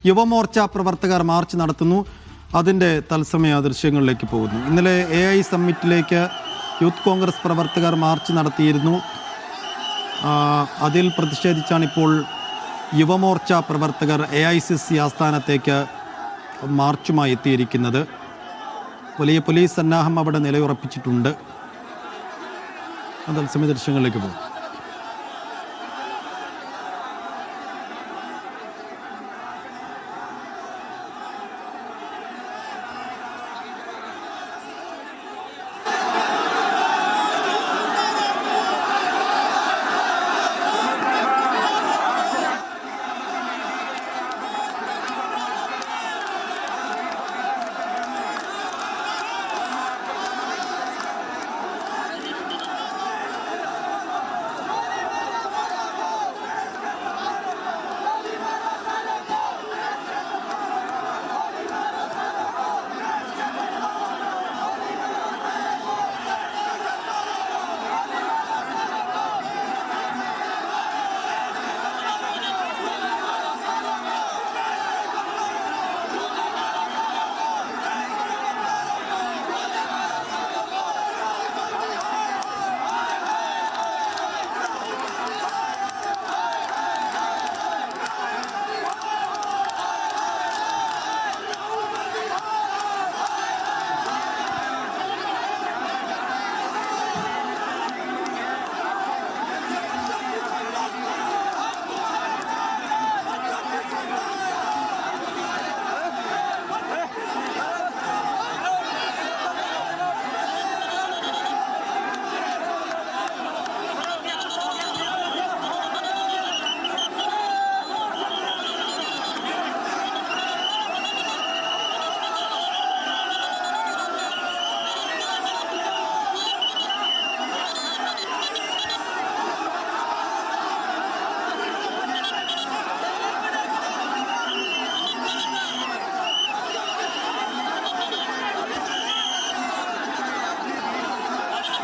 യുവമോർച്ച പ്രവർത്തകർ മാർച്ച് നടത്തുന്നു. അതിൻ്റെ തത്സമയ ദൃശ്യങ്ങളിലേക്ക് പോകുന്നു. ഇന്നലെ AI സമ്മിറ്റിലേക്ക് യൂത്ത് കോൺഗ്രസ് പ്രവർത്തകർ മാർച്ച് നടത്തിയിരുന്നു. അതിൽ പ്രതിഷേധിച്ചാണ് ഇപ്പോൾ യുവമോർച്ച പ്രവർത്തകർ AICC ആസ്ഥാനത്തേക്ക് മാർച്ചുമായി എത്തിയിരിക്കുന്നത്. വലിയ പോലീസ് സന്നാഹം അവിടെ നിലയുറപ്പിച്ചിട്ടുണ്ട്. തത്സമയ ദൃശ്യങ്ങളിലേക്ക് പോകും.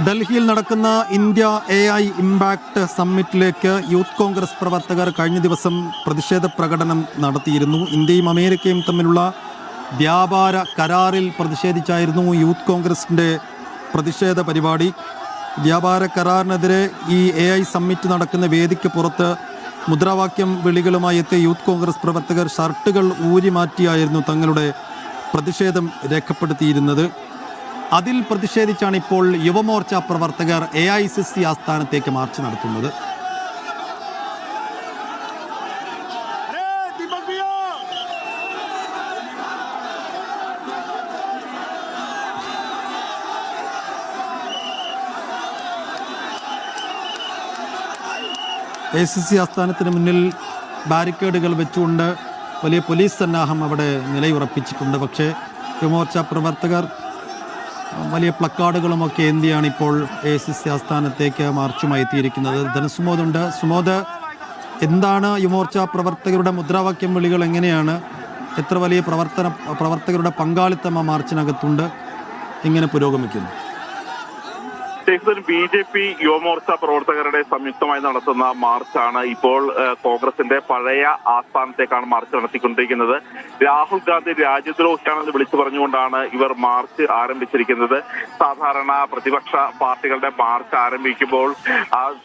ഡൽഹിയിൽ നടക്കുന്ന ഇന്ത്യ AI ഇമ്പാക്ട് സമ്മിറ്റിലേക്ക് യൂത്ത് കോൺഗ്രസ് പ്രവർത്തകർ കഴിഞ്ഞ ദിവസം പ്രതിഷേധ പ്രകടനം നടത്തിയിരുന്നു. ഇന്ത്യയും അമേരിക്കയും തമ്മിലുള്ള വ്യാപാര കരാറിൽ പ്രതിഷേധിച്ചായിരുന്നു യൂത്ത് കോൺഗ്രസിൻ്റെ പ്രതിഷേധ പരിപാടി. വ്യാപാര കരാറിനെതിരെ ഈ AI സമ്മിറ്റ് നടക്കുന്ന വേദിക്ക് പുറത്ത് മുദ്രാവാക്യം വിളികളുമായി എത്തിയ യൂത്ത് കോൺഗ്രസ് പ്രവർത്തകർ ഷർട്ടുകൾ ഊരി മാറ്റിയായിരുന്നു തങ്ങളുടെ പ്രതിഷേധം രേഖപ്പെടുത്തിയിരുന്നത്. അതിൽ പ്രതിഷേധിച്ചാണ് ഇപ്പോൾ യുവമോർച്ച പ്രവർത്തകർ AICC ആസ്ഥാനത്തേക്ക് മാർച്ച് നടത്തുന്നത്. AICC ആസ്ഥാനത്തിന് മുന്നിൽ ബാരിക്കേഡുകൾ വെച്ചുകൊണ്ട് വലിയ പോലീസ് സന്നാഹം അവിടെ നിലയുറപ്പിച്ചിട്ടുണ്ട്. പക്ഷേ യുവമോർച്ച പ്രവർത്തകർ വലിയ പ്ലക്കാർഡുകളുമൊക്കെ എന്തിയാണ് ഇപ്പോൾ AICC ആസ്ഥാനത്തേക്ക് മാർച്ചുമായി എത്തിയിരിക്കുന്നത്. ധനസുമോദുണ്ട്. സുമോദ്, എന്താണ് യുവമോർച്ച പ്രവർത്തകരുടെ മുദ്രാവാക്യം വിളികൾ? എങ്ങനെയാണ്, എത്ര വലിയ പ്രവർത്തകരുടെ പങ്കാളിത്തം ആ മാർച്ചിനകത്തുണ്ട്? എങ്ങനെ പുരോഗമിക്കുന്നു? BJP യുവമോർച്ച പ്രവർത്തകരുടെ സംയുക്തമായി നടത്തുന്ന മാർച്ചാണ് ഇപ്പോൾ കോൺഗ്രസിന്റെ പഴയ ആസ്ഥാനത്തേക്കാണ് മാർച്ച് നടത്തിക്കൊണ്ടിരിക്കുന്നത്. രാഹുൽ ഗാന്ധി രാജ്യദ്രോഹിയാണെന്ന് വിളിച്ചു പറഞ്ഞുകൊണ്ടാണ് ഇവർ മാർച്ച് ആരംഭിച്ചിരിക്കുന്നത്. സാധാരണ പ്രതിപക്ഷ പാർട്ടികളുടെ മാർച്ച് ആരംഭിക്കുമ്പോൾ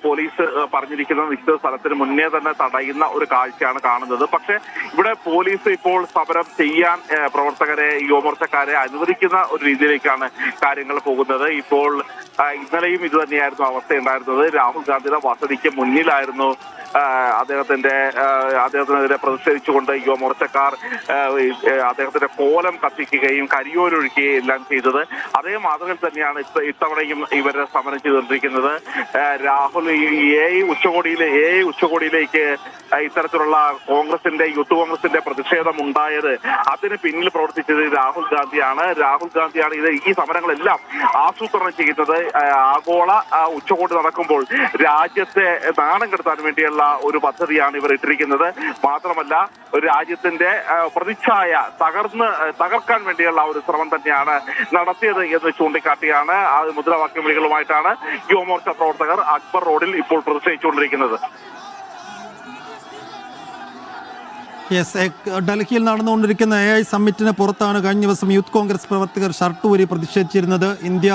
പോലീസ് പറഞ്ഞിരിക്കുന്ന നിശ്ചിത സ്ഥലത്തിന് മുന്നേ തന്നെ തടയുന്ന ഒരു കാഴ്ചയാണ് കാണുന്നത്. പക്ഷെ ഇവിടെ പോലീസ് ഇപ്പോൾ സമരം ചെയ്യാൻ പ്രവർത്തകരെ, യുവമോർച്ചക്കാരെ അനുവദിക്കുന്ന ഒരു രീതിയിലേക്കാണ് കാര്യങ്ങൾ പോകുന്നത്. ഇപ്പോൾ ഇന്നലെയും ഇത് തന്നെയായിരുന്നു അവസ്ഥയുണ്ടായിരുന്നത്. രാഹുൽ ഗാന്ധിയുടെ വസതിക്ക് മുന്നിലായിരുന്നു അദ്ദേഹത്തിനെതിരെ പ്രതിഷേധിച്ചുകൊണ്ട് യുവമോർച്ചക്കാർ അദ്ദേഹത്തിന്റെ കോലം കത്തിക്കുകയും കരിയോലൊഴിക്കുകയും എല്ലാം ചെയ്തത്. അതേ മാതൃകയിൽ തന്നെയാണ് ഇത്തവണയും ഇവരെ സമരം ചെയ്തുകൊണ്ടിരിക്കുന്നത്. രാഹുൽ AI ഉച്ചകോടിയിലേക്ക് ഇത്തരത്തിലുള്ള യൂത്ത് കോൺഗ്രസിന്റെ പ്രതിഷേധം ഉണ്ടായത്, അതിന് പിന്നിൽ പ്രവർത്തിച്ചത് രാഹുൽ ഗാന്ധിയാണ്. ഈ സമരങ്ങളെല്ലാം ആസൂത്രണം ചെയ്യുന്നത്. ആഗോള ഉച്ചകോടി നടക്കുമ്പോൾ രാജ്യത്തെ നാണം കെടുത്താൻ വേണ്ടിയുള്ള ഒരു പദ്ധതിയാണ് ഇവർ ഇട്ടിരിക്കുന്നത്. മാത്രമല്ല, ഒരു രാജ്യത്തിന്റെ പ്രതിച്ഛായ തകർക്കാൻ വേണ്ടിയുള്ള ഒരു ശ്രമം തന്നെയാണ് നടത്തിയത് എന്ന് ചൂണ്ടിക്കാട്ടിയാണ് മുദ്രാവാക്യം വിളികളുമായിട്ടാണ് യുവമോർച്ച പ്രവർത്തകർ അക്ബർ റോഡിൽ ഇപ്പോൾ പ്രതിഷേധിച്ചുകൊണ്ടിരിക്കുന്നത്. യെസ്, ഡൽഹിയിൽ നടന്നുകൊണ്ടിരിക്കുന്ന AI സമ്മിറ്റിന് പുറത്താണ് കഴിഞ്ഞ ദിവസം യൂത്ത് കോൺഗ്രസ് പ്രവർത്തകർ ഷർട്ട് ഊരി പ്രതിഷേധിച്ചിരുന്നത്. ഇന്ത്യ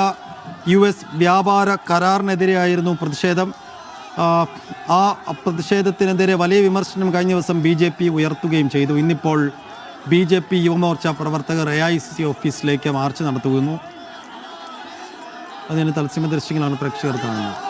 US വ്യാപാര കരാറിനെതിരെയായിരുന്നു പ്രതിഷേധം. ആ പ്രതിഷേധത്തിനെതിരെ വലിയ വിമർശനം കഴിഞ്ഞ ദിവസം BJP ഉയർത്തുകയും ചെയ്തു. ഇന്നിപ്പോൾ BJP യുവമോർച്ച പ്രവർത്തകർ AICC ഓഫീസിലേക്ക് മാർച്ച് നടത്തുന്നു. അതിന് തത്സമയ ദൃശ്യങ്ങളാണ് പ്രേക്ഷകർ കാണുന്നത്.